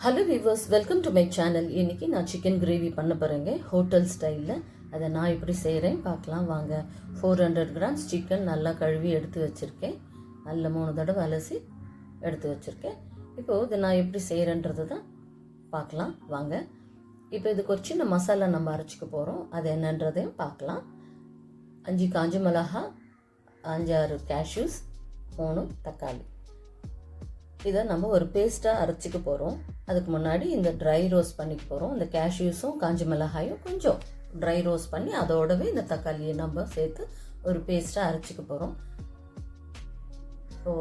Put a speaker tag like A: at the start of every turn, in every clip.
A: Hello viewers, welcome to my channel. இன்றைக்கி நான் chicken gravy பண்ண போகிறேங்க ஹோட்டல் ஸ்டைலில். அதை நான் எப்படி செய்கிறேன் பார்க்கலாம் வாங்க. 400 கிராம்ஸ் சிக்கன் நல்லா கழுவி எடுத்து வச்சுருக்கேன். நல்ல 3 தடவை அலசி எடுத்து வச்சுருக்கேன். இப்போது இதை நான் எப்படி செய்கிறேன்றது தான் பார்க்கலாம் வாங்க. இப்போ இதுக்கு ஒரு சின்ன மசாலா நம்ம அரைச்சிக்க போகிறோம். அது என்னன்றதையும் பார்க்கலாம். 5 காஞ்ச மிளகா, 5-6 கேஷ்யூஸ், 3 தக்காளி. இதை நம்ம ஒரு பேஸ்ட்டாக அரைச்சிக்க போகிறோம். அதுக்கு முன்னாடி இந்த ட்ரை ரோஸ்ட் பண்ணிக்க போகிறோம். இந்த கேஷ்யூஸும் காஞ்ச மிளகாயும் கொஞ்சம் ட்ரை ரோஸ்ட் பண்ணி அதோடவே இந்த தக்காளியை நம்ம சேர்த்து ஒரு பேஸ்ட்டாக அரைச்சிக்க போகிறோம். ஸோ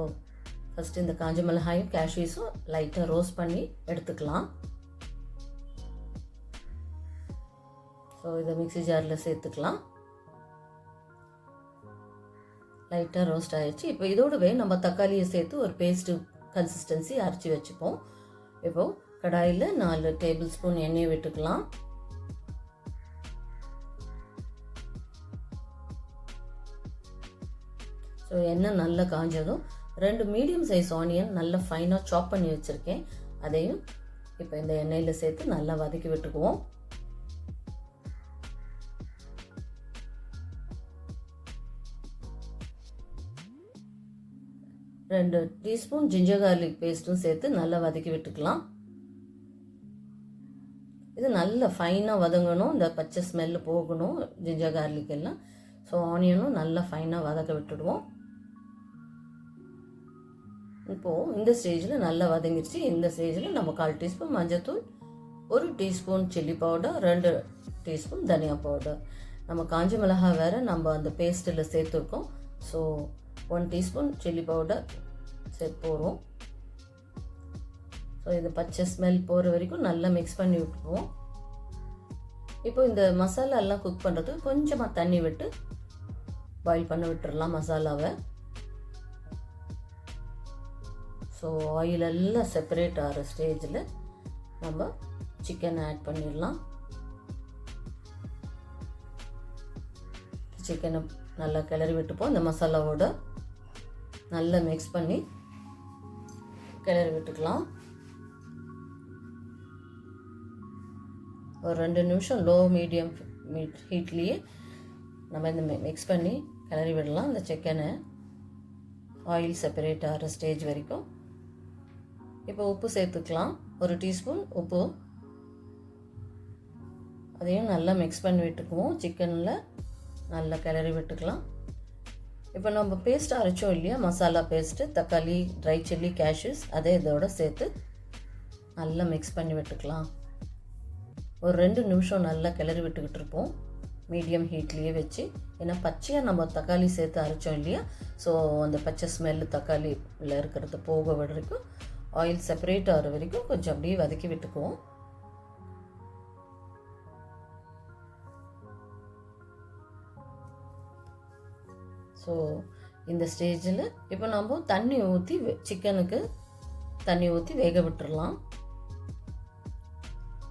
A: ஃபஸ்ட்டு இந்த காஞ்ச மிளகாயும் கேஷ்யூஸும் லைட்டாக ரோஸ்ட் பண்ணி எடுத்துக்கலாம். ஸோ இதை மிக்ஸி ஜாரில் சேர்த்துக்கலாம். லைட்டாக ரோஸ்ட் ஆகிடுச்சு. இப்போ இதோடவே நம்ம தக்காளியை சேர்த்து ஒரு பேஸ்ட்டு கன்சிஸ்டன்சி அரைச்சி வச்சுப்போம். இப்போது கடாயில் 4 டேபிள் ஸ்பூன் எண்ணெயை விட்டுக்கலாம். ஸோ எண்ணெய் நல்லா காஞ்சதும் 2 மீடியம் சைஸ் ஆனியன் நல்லா ஃபைனாக சாப் பண்ணி வச்சுருக்கேன். அதையும் இப்போ இந்த எண்ணெயில் சேர்த்து நல்லா வதக்கி விட்டுக்குவோம். ரெண்டு டீஸ்பூன் ஜிஞ்சர் கார்லிக் பேஸ்ட்டும் சேர்த்து நல்லா வதக்கி விட்டுக்கலாம். இது நல்லா ஃபைனாக வதங்கணும். இந்த பச்சை ஸ்மெல்லு போகணும், ஜிஞ்சர் கார்லிக் எல்லாம். ஸோ ஆனியனும் நல்லா ஃபைனாக வதக்க விட்டுடுவோம். இப்போது இந்த ஸ்டேஜில் நல்லா வதங்கிடுச்சு. இந்த ஸ்டேஜில் நம்ம 1/4 டீஸ்பூன் மஞ்சள்தூள், 1 டீஸ்பூன் சில்லி பவுடர், 2 டீஸ்பூன் தனியா பவுடர். நம்ம காஞ்ச மிளகாய் வேறு நம்ம அந்த பேஸ்ட்டில் சேர்த்துருக்கோம். ஸோ 1 டீஸ்பூன் சில்லி பவுடர் சேர்த்து போகிறோம். ஸோ இது பச்சை ஸ்மெல் போகிற வரைக்கும் நல்லா மிக்ஸ் பண்ணி விட்டுருவோம். இப்போ இந்த மசாலா எல்லாம் குக் பண்ணுறதுக்கு கொஞ்சமாக தண்ணி விட்டு பாயில் பண்ண விட்டுடலாம் மசாலாவை. ஸோ ஆயில் எல்லாம் செப்பரேட் ஆகிற ஸ்டேஜில் நம்ம சிக்கனை ஆட் பண்ணிடலாம். சிக்கனை நல்லா கிளறி விட்டுப்போம். இந்த மசாலாவோட நல்லா மிக்ஸ் பண்ணி கிளறி விட்டுக்கலாம். ஒரு 2 நிமிஷம் லோ மீடியம் ஹீட்லேயே நம்ம இந்த மிக்ஸ் பண்ணி கிளறி விடலாம். இந்த சிக்கனை ஆயில் செப்பரேட் ஆகிற ஸ்டேஜ் வரைக்கும். இப்போ உப்பு சேர்த்துக்கலாம். 1 டீஸ்பூன் உப்பு. அதையும் நல்லா மிக்ஸ் பண்ணி விட்டுக்குவோம். சிக்கனில் நல்லா கிளறி விட்டுக்கலாம். இப்போ நம்ம பேஸ்ட் அரைச்சோம் இல்லையா, மசாலா பேஸ்ட்டு, தக்காளி, ட்ரை சில்லி, கேஷ்யூஸ், அதை இதோட சேர்த்து நல்லா மிக்ஸ் பண்ணி விட்டுக்கலாம். ஒரு 2 நிமிஷம் நல்லா கிளறி விட்டுக்கிட்டு இருப்போம் மீடியம் ஹீட்லேயே வச்சு. ஏன்னா பச்சையாக நம்ம தக்காளி சேர்த்து அரைச்சோம் இல்லையா, ஸோ அந்த பச்சை ஸ்மெல்லு தக்காளியில் இருக்கிறது போக வரைக்கும், ஆயில் செப்பரேட் ஆகிற வரைக்கும் கொஞ்சம் அப்படியே வதக்கி விட்டுக்குவோம். ஸோ இந்த ஸ்டேஜில் இப்போ நம்ம தண்ணி ஊற்றி சிக்கனுக்கு தண்ணி ஊற்றி வேக விட்டுடலாம்.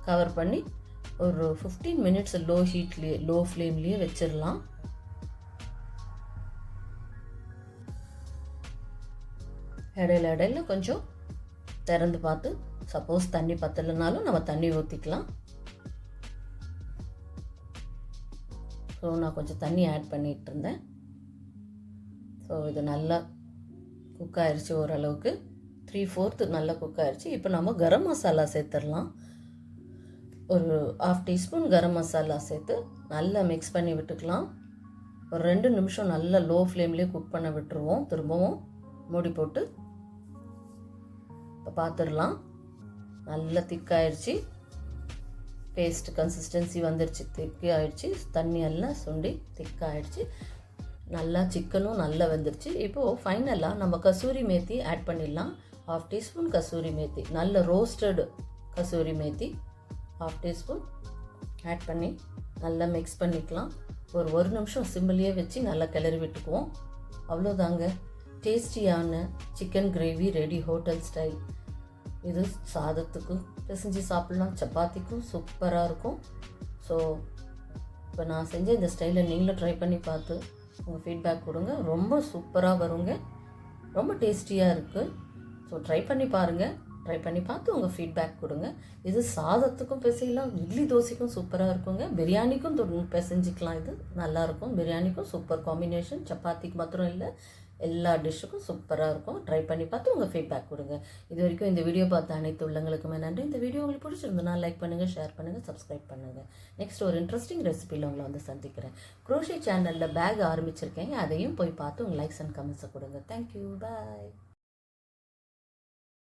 A: கவர் பண்ணி ஒரு 15 மினிட்ஸ் லோ ஃப்ளேம்லேயே வச்சிடலாம். இடையில கொஞ்சம் திறந்து பார்த்து, சப்போஸ் தண்ணி பத்தலைனாலும் நம்ம தண்ணி ஊற்றிக்கலாம். ஸோ நான் கொஞ்சம் தண்ணி ஆட் பண்ணிகிட்டு இருந்தேன். ஸோ இது நல்லா குக் ஆயிடுச்சு. ஓரளவுக்கு 3/4 நல்லா குக் ஆயிடுச்சு. இப்போ நம்ம கரம் மசாலா சேர்த்துடலாம். ஒரு 1/2 டீஸ்பூன் கரம் மசாலா சேர்த்து நல்லா மிக்ஸ் பண்ணி விட்டுக்கலாம். ஒரு 2 நிமிஷம் நல்லா லோ ஃப்ளேம்லேயே குக் பண்ண விட்டுருவோம். திரும்பவும் மூடி போட்டு இப்போ பார்த்துடலாம். நல்லா திக்காயிடுச்சு. பேஸ்ட் கன்சிஸ்டன்சி வந்துடுச்சு, திக்காயிடுச்சு. தண்ணி எல்லாம் சுண்டி திக்காயிடுச்சு. நல்லா சிக்கனும் நல்லா வெந்துருச்சு. இப்போது ஃபைனலாக நம்ம கசூரி மேத்தி ஆட் பண்ணிடலாம். 1/2 டீஸ்பூன் கசூரி மேத்தி, நல்ல roasted kasuri methi 1/2 teaspoon add பண்ணி நல்லா மிக்ஸ் பண்ணிக்கலாம். ஒரு நிமிஷம் சிம்மிலேயே வச்சு நல்லா கிளறி விட்டுக்குவோம். அவ்வளோதாங்க, டேஸ்டியான chicken gravy ready hotel style. இது சாதத்துக்கும் பிசைஞ்சு சாப்பிட்லாம், சப்பாத்திக்கும் சூப்பராக இருக்கும். ஸோ இப்போ நான் செஞ்ச இந்த ஸ்டைலில் நீங்களும் ட்ரை பண்ணி பார்த்து உங்கள் ஃபீட்பேக் கொடுங்க. ரொம்ப சூப்பராக வருங்க, ரொம்ப டேஸ்டியாக இருக்குது. ஸோ ட்ரை பண்ணி பாருங்கள். ட்ரை பண்ணி பார்த்து உங்கள் ஃபீட்பேக் கொடுங்க. இது சாதத்துக்கும் பிசையலாம், இட்லி தோசைக்கும் சூப்பராக இருக்குங்க. பிரியாணிக்கும் பிசைஞ்சிக்கலாம். இது நல்லாயிருக்கும். பிரியாணிக்கும் சூப்பர் காம்பினேஷன். சப்பாத்திக்கு மாத்திரம் இல்லை, எல்லா டிஷ்ஷுக்கும் சூப்பராக இருக்கும். ட்ரை பண்ணி பார்த்து உங்கள் ஃபீட்பேக் கொடுங்க. இது வரைக்கும் இந்த வீடியோ பார்த்த அனைத்து உள்ளங்களுக்குமே நன்றி. இந்த வீடியோ உங்களுக்கு பிடிச்சிருந்ததுன்னா லைக் பண்ணுங்கள், ஷேர் பண்ணுங்கள், சப்ஸ்கிரைப் பண்ணுங்கள். நெக்ஸ்ட் ஒரு இன்ட்ரெஸ்டிங் ரெசிபியில் உங்களை வந்து சந்திக்கிறேன். குரோஷே சேனலில் பேக் ஆரம்பிச்சிருக்கேன், அதையும் போய் பார்த்து உங்கள் லைக்ஸ் அண்ட் கமெண்ட்ஸை கொடுங்க. தேங்க்யூ, பாய்.